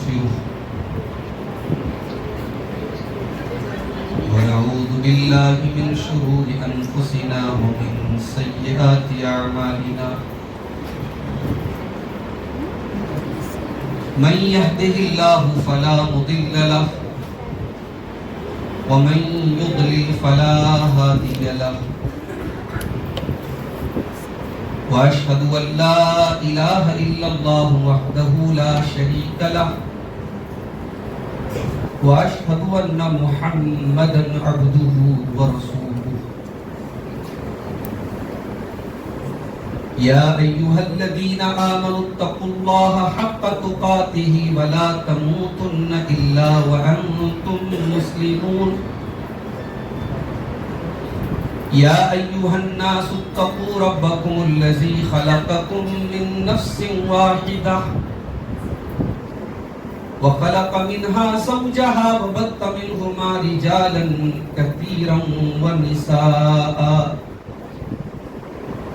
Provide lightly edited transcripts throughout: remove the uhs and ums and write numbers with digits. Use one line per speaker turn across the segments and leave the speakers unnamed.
ونستغفره ونعوذ بالله من شرور أنفسنا ومن سيئات أعمالنا من يهده الله فلا مضل له ومن يضلل فلا هادي له وأشهد أن لا إله إلا الله وحده لا شريك له وأشهد أن محمدا عبده ورسوله يا أيها الذين آمنوا اتقوا الله حق تقاته ولا تموتن إلا وأنتم مسلمون يا أيها الناس اتقوا ربكم الذي خلقكم من نفس واحدة وخلق منها زوجها وبث منهما رجالا كثيرا ونساء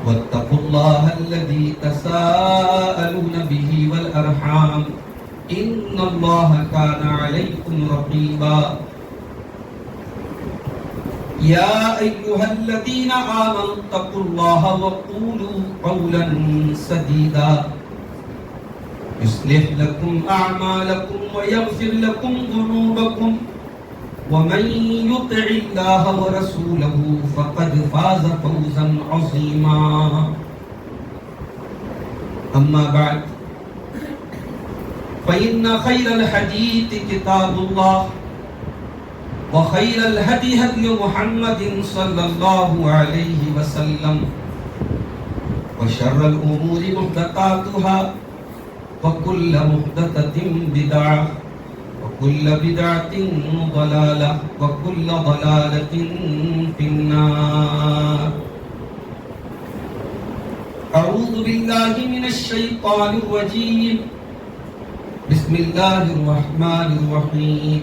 واتقوا الله الذي تساءلون به والأرحام إن الله كان عليكم رقيبا يا أيها الذين آمنوا اتقوا الله وقولوا قولا سديدا يصلح لكم أعمالكم ويغفر لكم ذنوبكم ومن يطع الله ورسوله فقد فاز فوزا عظيما أما بعد فإن خير الحديث كتاب الله وخير الهدي هدي محمد صلى الله عليه وسلم وشر الأمور محدثاتها وكل محدثة بدعة وكل بدعة ضلالة وكل ضلالة في النار أعوذ بالله من الشيطان الرجيم بسم الله الرحمن الرحيم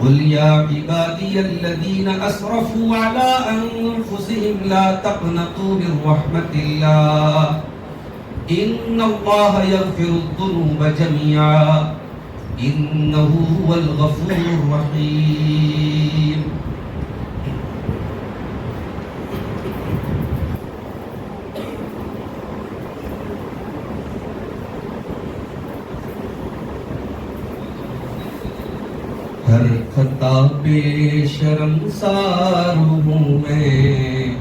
قل يا عبادي الذين أسرفوا على أنفسهم لا تقنطوا من رحمة الله إن الله يغفر الذنوب جميعا إنه هو الغفور الرحيم ہر خطا پہ شرمسار ہوں میں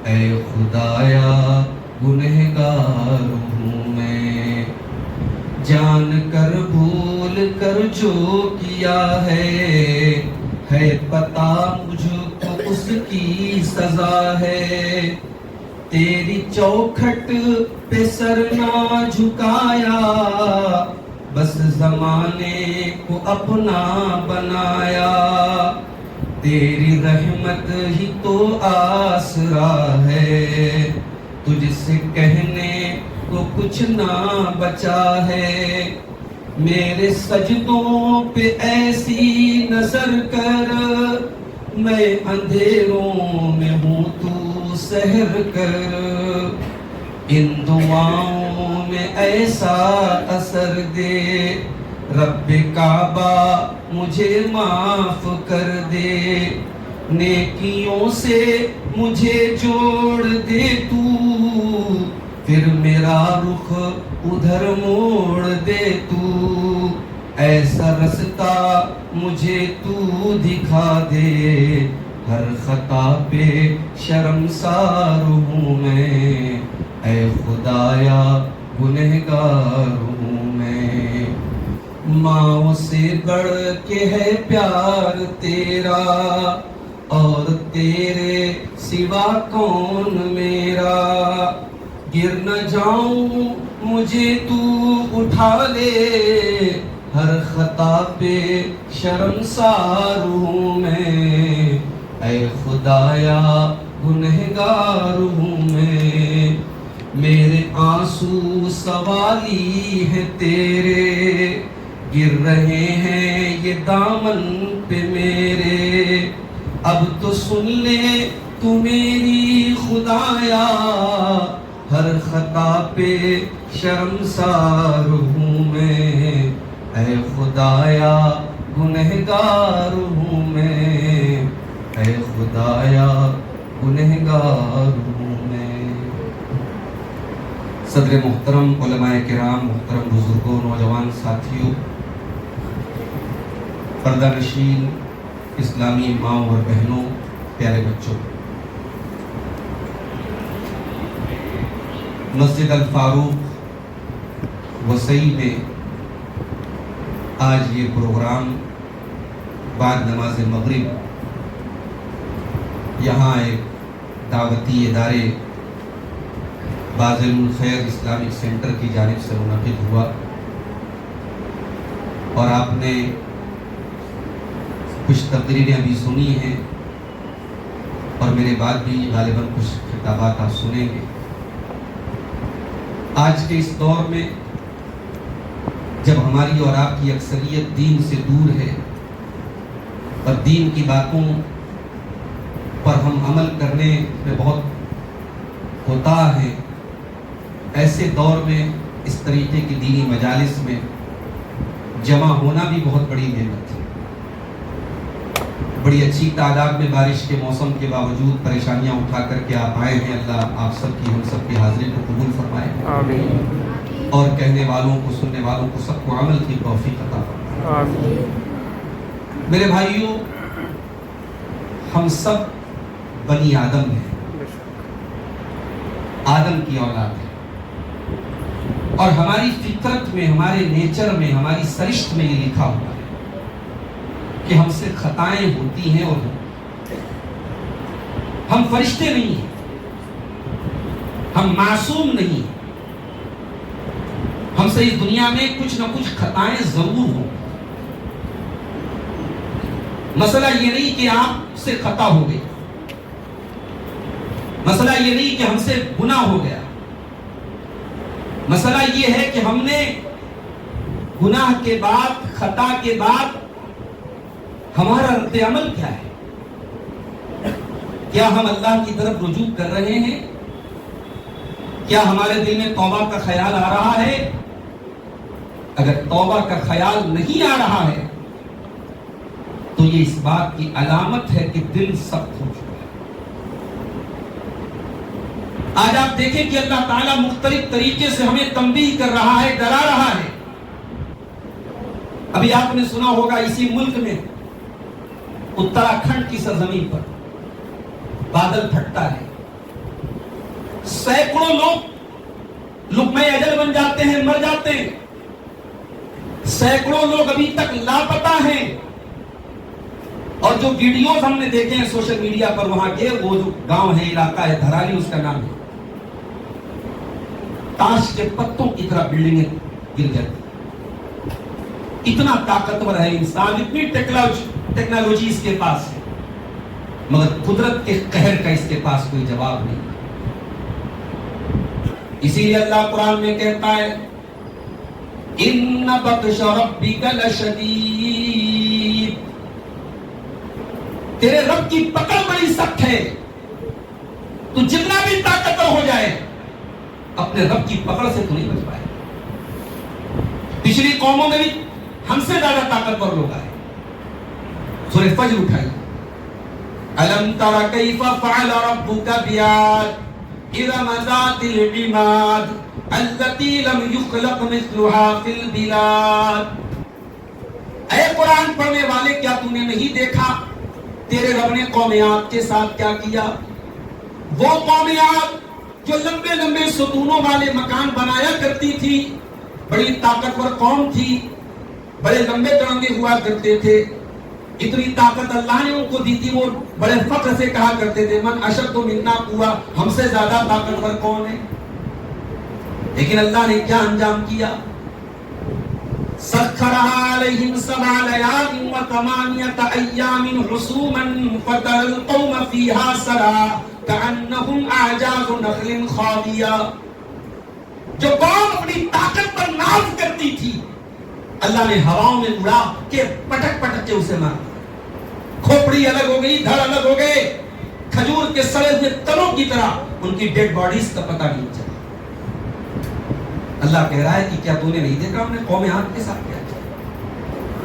اے خدایا گنہگار ہوں میں جان کر بھول کر جو کیا ہے پتا مجھ کو اس کی سزا ہے تیری چوکھٹ پہ سر نہ جھکایا بس زمانے کو اپنا بنایا تیری رحمت ہی تو آسرا ہے تجھ سے کہنے کو کچھ نہ بچا ہے میرے سجدوں پہ ایسی نظر کر میں اندھیروں میں ہوں تو سحر کر ان دعاؤں میں ایسا اثر دے رب کعبہ مجھے معاف کر دے نیکیوں سے مجھے جوڑ دے تو پھر میرا رخ ادھر موڑ دے تو ایسا رستہ مجھے تو دکھا دے ہر خطا پہ شرمسار ہوں میں اے خدایا گنہگار ہوں میں ماں سے بڑھ کے ہے پیار تیرا اور تیرے سوا کون میرا گر نہ جاؤں مجھے تو اٹھا لے ہر خطا پہ شرمسار ہوں میں اے خدایا گنہگار ہوں میں میرے آنسو سوالی ہے تیرے گر رہے ہیں یہ دامن پہ میرے اب تو سن لے تو میری خدایا ہر خطا پہ شرمسار ہوں میں خدایا گنہگار ہوں میں، اے خدایا گنہگار ہوں میں۔ صدر محترم، علماء کرام، محترم بزرگوں، نوجوان ساتھیوں، پردہ نشین اسلامی ماؤں اور بہنوں، پیارے بچوں، مسجد الفاروق وسئی میں آج یہ پروگرام بعد نماز مغرب یہاں ایک دعوتی ادارے بازل الخیر اسلامک سینٹر کی جانب سے منعقد ہوا، اور آپ نے کچھ تقریریں ابھی سنی ہیں اور میرے بعد بھی غالباً کچھ خطابات آپ سنیں گے۔ آج کے اس دور میں جب ہماری اور آپ کی اکثریت دین سے دور ہے اور دین کی باتوں پر ہم عمل کرنے میں بہت کوتاہ ہیں، ایسے دور میں اس طریقے کی دینی مجالس میں جمع ہونا بھی بہت بڑی نعمت ہے۔ بڑی اچھی تعداد میں بارش کے موسم کے باوجود پریشانیاں اٹھا کر کے آپ آئے ہیں، اللہ آپ سب کی، ہم سب کی حاضری کو قبول فرمائے، آمین، اور کہنے والوں کو، سننے والوں کو، سب کو عمل کی توفیق عطا فرمائے، آمین۔ میرے بھائیوں، ہم سب بنی آدم ہیں، آدم کی اولاد ہے، اور ہماری فطرت میں، ہمارے نیچر میں، ہماری سرشت میں یہ لکھا ہوا ہے کہ ہم سے خطائیں ہوتی ہیں، اور ہم فرشتے نہیں ہیں، ہم معصوم نہیں ہیں، ہم سے اس دنیا میں کچھ نہ کچھ خطائیں ضرور ہوں۔ مسئلہ یہ نہیں کہ آپ سے خطا ہو گئی، مسئلہ یہ نہیں کہ ہم سے گناہ ہو گیا، مسئلہ یہ ہے کہ ہم نے گناہ کے بعد، خطا کے بعد ہمارا رد عمل کیا ہے؟ کیا ہم اللہ کی طرف رجوع کر رہے ہیں؟ کیا ہمارے دل میں توبہ کا خیال آ رہا ہے؟ اگر توبہ کا خیال نہیں آ رہا ہے تو یہ اس بات کی علامت ہے کہ دل سخت ہو چکا ہے۔ آج آپ دیکھیں کہ اللہ تعالیٰ مختلف طریقے سے ہمیں تنبیہ کر رہا ہے، ڈرا رہا ہے۔ ابھی آپ نے سنا ہوگا اسی ملک میں اتراکھنڈ کی سرزمین پر بادل پھٹتا ہے، سینکڑوں لوگ لقمہ اجل بن جاتے ہیں، مر جاتے ہیں، سینکڑوں لوگ ابھی تک لاپتہ ہیں، اور جو ویڈیوز ہم نے دیکھے ہیں سوشل میڈیا پر وہاں کے، وہ جو گاؤں ہے، علاقہ ہے دھرالی، اس کا نام ہے، تاش کے پتوں کی طرح بلڈنگیں گر جاتی۔ اتنا طاقتور ہے انسان، اتنی ٹیکنالوجی اس کے پاس ہے، مگر قدرت کے قہر کا اس کے پاس کوئی جواب نہیں۔ اسی لیے اللہ قرآن میں کہتا ہے ان بطش ربک لشدید، تیرے رب کی پکڑ بڑی سخت ہے، تو جتنا بھی طاقتور ہو جائے اپنے رب کی پکڑ سے تو نہیں بچ پائے۔ پچھلی قوموں میں بھی ہم سے زیادہ طاقتور لوگ آئے۔ سورہ فجر اٹھائی، الم تر کیف فعل ربک بعاد ارم ذات العماد التي لم يخلق مثلها في البلاد۔ اے قرآن پڑھنے والے، کیا تو نے نہیں دیکھا تیرے رب نے قوم عاد کے ساتھ کیا کیا؟ وہ قوم عاد جو لمبے لمبے ستونوں والے مکان بنایا کرتی تھی، بڑی طاقتور قوم تھی، بڑے لمبے تڑنگے ہوا کرتے تھے، اتنی طاقت اللہ نے ان کو دی تھی، وہ بڑے فخر سے کہا کرتے تھے من اشد منا قوہ، ہم سے زیادہ طاقتور کون ہے؟ لیکن اللہ نے کیا انجام کیا؟ سخرها عليهم 7 ليال و8 أيام حسوما فترى القوم فيها سرعى كأنهم أعجاز نخل خاوية۔ جو قوم اپنی طاقت پر ناز کرتی تھی، اللہ نے ہواؤں میں اڑا کے پٹک پٹک کے اسے مار دیا، کھوپڑی الگ ہو گئی، دھڑ الگ ہو گئے، کھجور کے سڑے ہوئے تنوں کی طرح ان کی ڈیڈ باڈیز کا پتہ نہیں چلا۔ اللہ کہہ رہا ہے کہ کیا تو نے نہیں دیکھا ہم نے قوم عاد کے ساتھ کیا کیا؟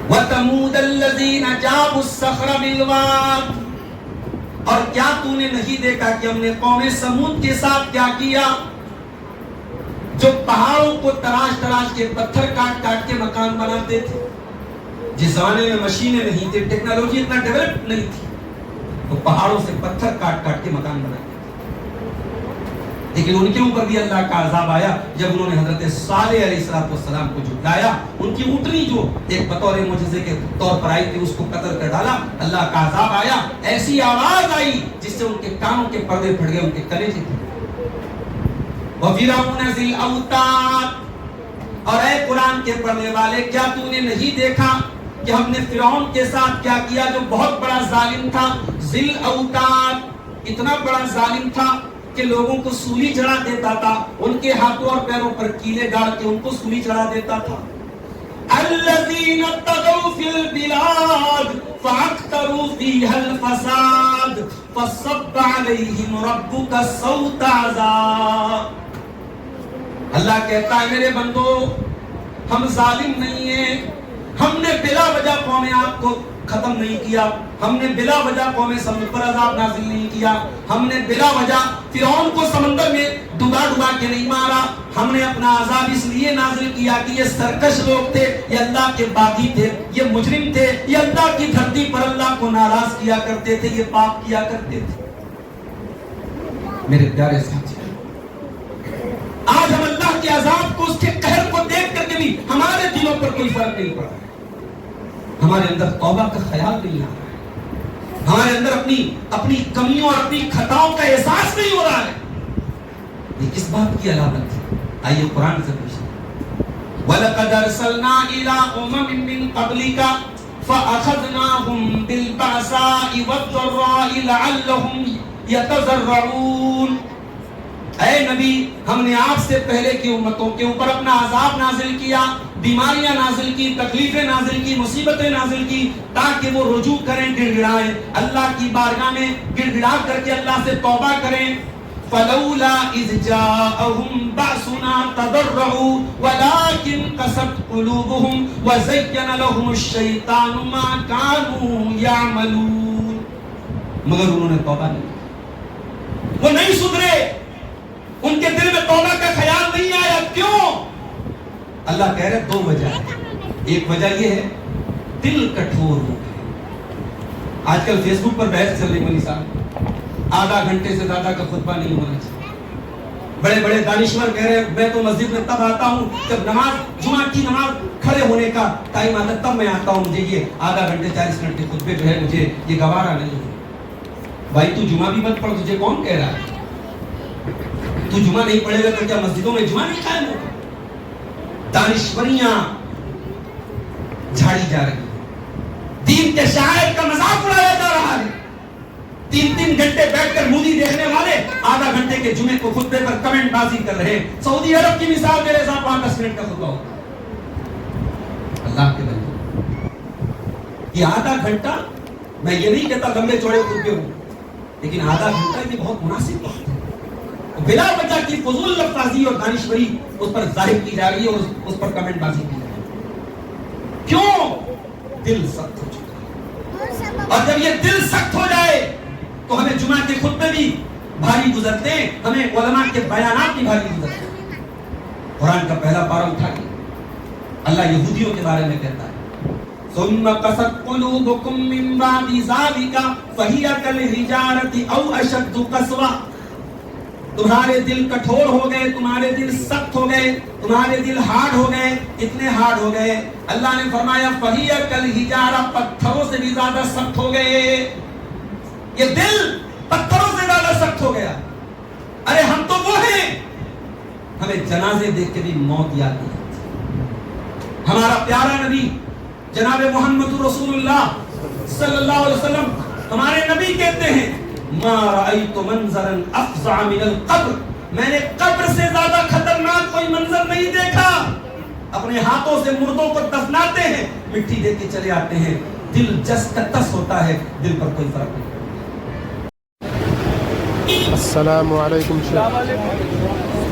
وَثَمُودَ الَّذِينَ جَابُوا الصَّخْرَ بِالْوَادِ، اور کیا تو نے نہیں دیکھا کہ ہم نے قوم سمود کے ساتھ کیا کیا، جو پہاڑوں کو تراش تراش کے پتھر کاٹ کاٹ کے مکان بناتے تھے. جس زمانے میں مشینیں نہیں تھی، ٹیکنالوجی اتنا ڈیولپ نہیں تھی، تو پہاڑوں سے پتھر کاٹ کاٹ کے مکان بناتے تھے. لیکن ان کے اوپر بھی اللہ کا عذاب آیا جب انہوں نے حضرت صالح علیہ السلام کو جھٹلایا. ان کی اونٹنی جو ایک بطور معجزے کے طور پر آئی تھی اس کو قتل کر ڈالا. اللہ کا عذاب آیا، ایسی آواز آئی جس سے ان کے کانوں کے پردے پھٹ گئے، ان کے کلیجے پھٹ گئے. وَفِرْعَوْنَ ذِي الْأَوْتَادِ، اور اے قرآن کے پڑھنے والے، کیا تو نے نہیں دیکھا کہ ہم نے فرعون کے ساتھ کیا کیا جو بہت بڑا ظالم تھا. ذِي الْأَوْتَادِ، اتنا بڑا ظالم تھا کہ لوگوں کو سولی چڑھا دیتا تھا، ان کے ہاتھوں اور پیروں پر کیلے گاڑ کے ان کو سولی چڑھا دیتا تھا. الذین طغوا فی البلاد فاکثروا فیہا الفساد فصب علیہم ربک صوت عذاب. اللہ کہتا ہے میرے بندو، ہم ظالم نہیں ہیں، ہم نے بلا وجہ قوم آپ کو ختم نہیں کیا، ہم نے بلا وجہ قوم سمود پر عذاب نازل نہیں کیا، ہم نے بلا وجہ فرعون کو سمندر میں ڈبا ڈبا کے نہیں مارا. ہم نے اپنا عذاب اس لیے نازل کیا کہ یہ سرکش لوگ تھے، یہ اللہ کے باغی تھے، یہ مجرم تھے، یہ اللہ کی دھرتی پر اللہ کو ناراض کیا کرتے تھے، یہ پاپ کیا کرتے تھے. میرے پیارے ساتھی، آج ہم اللہ کے عذاب کو، اس کے قہر کو دیکھ کر کے بھی ہمارے دلوں پر کوئی فرق نہیں پڑا ہے. ہمارے اندر توبہ کا خیال نہیں آ رہا ہے، ہمارے اندر اپنی کمیوں اور اپنی خطاؤں کا احساس نہیں ہو رہا ہے. یہ کس بات کی علامت ہے؟ آئیے قرآن سے پوچھیں. وَلَقَدْ أَرْسَلْنَا إِلَىٰ أُمَمٍ مِّن قَبْلِكَ فَأَخَذْنَاهُمْ بِالْبَأْسَاءِ وَالضَّرَّاءِ لَعَلَّهُمْ يَتَضَرَّعُونَ. اے نبی، ہم نے آپ سے پہلے کی امتوں کے اوپر اپنا عذاب نازل کیا، بیماریاں نازل کی، تکلیفیں نازل کی، مصیبتیں نازل کی، تاکہ وہ رجوع کریں، گڑ گڑائیں، اللہ کی بارگاہ میں گڑ گڑا کر کے اللہ سے توبہ کریں. فَلَوْلَا إِذْ جَاءَهُمْ بَأْسُنَا تَضَرَّعُوا وَلَٰكِنْ قَسَتْ قُلُوبُهُمْ وَزَيَّنَ لَهُمُ الشَّيْطَانُ مَا كَانُوا يَعْمَلُونَ. مگر انہوں نے توبہ نہیں کی، وہ نہیں سدھرے، ان کے دل میں توبہ کا خیال نہیں آیا. کیوں؟ اللہ کہہ رہے دو وجہ ہے. ایک وجہ یہ ہے دل کٹھور ہو گئے. آج کل فیس بک پر بحث چل رہی ہے، صاحب آدھا گھنٹے سے زیادہ کا خطبہ نہیں ہونا چاہیے. بڑے بڑے دانشور کہہ رہے ہیں میں تو مسجد میں تب آتا ہوں جب جمعہ کی نماز کھڑے ہونے کا ٹائم آتا تب میں آتا ہوں، مجھے یہ آدھا گھنٹے 40 منٹ کے خطبے جو ہے مجھے یہ گوارا نہیں ہے. بھائی تو جمعہ بھی مت پڑھ، تجھے کون کہہ رہا ہے؟ تو جمعہ نہیں پڑھے گا تو کیا مسجدوں میں جمعہ نہیں قائم ہوگا؟ دانشوریاں جھاڑی جا رہی ہیں، دین کے شاعر کا مذاق اڑایا جا رہا ہے. 3 گھنٹے بیٹھ کر مووی دیکھنے والے آدھا گھنٹے کے جمعے کو خطبے پر کمنٹ بازی کر رہے ہیں. سعودی عرب کی مثال میرے ساتھ 5-10 منٹ کا خطبہ ہوتا ہے. اللہ کے بندے، یہ آدھا گھنٹہ، میں یہ نہیں کہتا لمبے چوڑے خطبے ہوں، لیکن آدھا گھنٹہ یہ بہت مناسب وقت ہے. بلا وجہ کی فضول لفظی اور دانشوری اس پر ظاہر کی جا رہی ہے اور اس پر کمنٹ بازی کی جا رہی ہے. کیوں؟ دل سخت ہو چکا ہے. اور جب یہ دل سخت ہو جائے تو ہمیں جمعہ کے خطبے بھی بھاری گزرتے ہیں، ہمیں علماء کے بیانات بھی بھاری گزرتے ہیں. قرآن کا پہلا پارہ اٹھائیے، اللہ یہودیوں کے بارے میں کہتا ہے ثم قست قلوبكم من بعد ذلك فهي كالحجارة أو أشد قسوة. تمہارے دل کٹھور ہو گئے، تمہارے دل سخت ہو گئے، تمہارے دل ہارڈ ہو گئے. اتنے ہارڈ ہو گئے، اللہ نے فرمایا فَهِيَ كَالْحِجَارَةِ، پتھروں سے بھی زیادہ سخت ہو گئے. یہ دل پتھروں سے زیادہ سخت ہو گیا. ارے ہم تو وہ ہیں، ہمیں جنازے دیکھ کے بھی موت یاد نہیں آتی. ہمارا پیارا نبی جناب محمد رسول اللہ صلی اللہ علیہ وسلم، ہمارے نبی کہتے ہیں ما رأیت منظرا افظع من القبر، میں نے قبر سے زیادہ خطرناک کوئی منظر نہیں دیکھا. اپنے ہاتھوں سے مردوں کو دفناتے ہیں، مٹی دے کے چلے آتے ہیں، دل جس کا تس ہوتا ہے، دل پر کوئی فرق نہیں.
السلام علیکم شیخ.